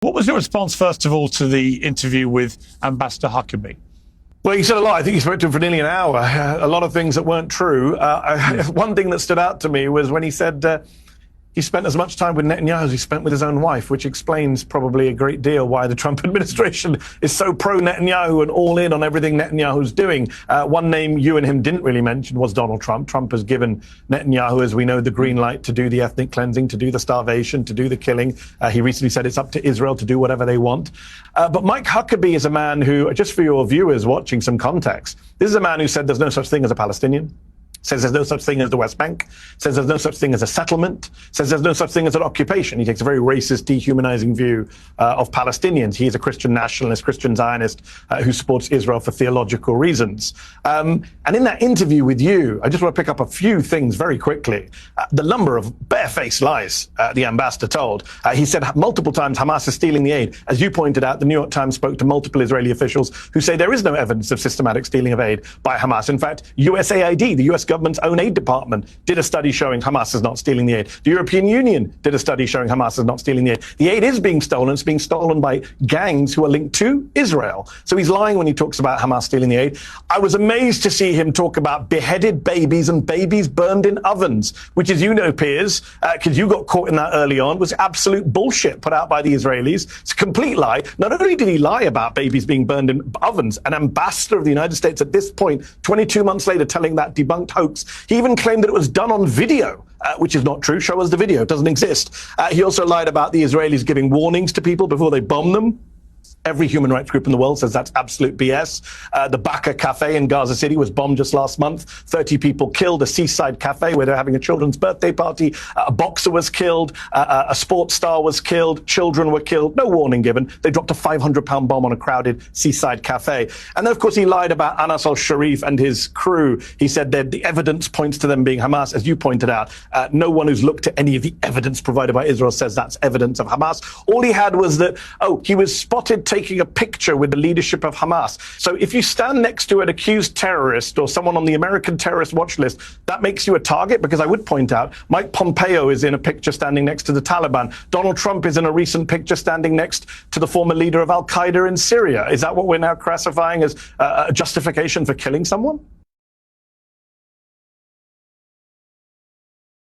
What was your response, first of all, to the interview with Ambassador Huckabee? Well, he said a lot. I think he spoke to him for nearly an hour. A lot of things that weren't true. One thing that stood out to me was when he said he spent as much time with Netanyahu as he spent with his own wife, which explains probably a great deal why the Trump administration is so pro-Netanyahu and all in on everything Netanyahu's doing. One name you and him didn't really mention was Donald Trump. Trump has given Netanyahu, as we know, the green light to do the ethnic cleansing, to do the starvation, to do the killing. He recently said it's up to Israel to do whatever they want. But Mike Huckabee is a man who, just for your viewers watching some context, this is a man who said there's no such thing as a Palestinian. Says there's no such thing as the West Bank, says there's no such thing as a settlement, says there's no such thing as an occupation. He takes a very racist, dehumanizing view of Palestinians. He is a Christian nationalist, Christian Zionist who supports Israel for theological reasons. And in that interview with you, I just want to pick up a few things very quickly. The number of barefaced lies the ambassador told. He said multiple times Hamas is stealing the aid. As you pointed out, the New York Times spoke to multiple Israeli officials who say there is no evidence of systematic stealing of aid by Hamas. In fact, USAID, the US government's own aid department, did a study showing Hamas is not stealing the aid. The European Union did a study showing Hamas is not stealing the aid. The aid is being stolen. It's being stolen by gangs who are linked to Israel. So he's lying when he talks about Hamas stealing the aid. I was amazed to see him talk about beheaded babies and babies burned in ovens, which, as you know, Piers, because you got caught in that early on, was absolute bullshit put out by the Israelis. It's a complete lie. Not only did he lie about babies being burned in ovens, an ambassador of the United States at this point, 22 months later, telling that debunked hoax. He even claimed that it was done on video, which is not true. Show us the video. It doesn't exist. He also lied about the Israelis giving warnings to people before they bomb them. Every human rights group in the world says that's absolute BS. The Baka Cafe in Gaza City was bombed just last month. 30 people killed. A seaside cafe where they're having a children's birthday party. A boxer was killed. A sports star was killed. Children were killed. No warning given. They dropped a 500-pound bomb on a crowded seaside cafe. And then, of course, he lied about Anas al-Sharif and his crew. He said that the evidence points to them being Hamas. As you pointed out, no one who's looked at any of the evidence provided by Israel says that's evidence of Hamas. All he had was that, he was spotted taking a picture with the leadership of Hamas. So if you stand next to an accused terrorist or someone on the American terrorist watch list, that makes you a target, because I would point out Mike Pompeo is in a picture standing next to the Taliban. Donald Trump is in a recent picture standing next to the former leader of Al-Qaeda in Syria. Is that what we're now classifying as a justification for killing someone?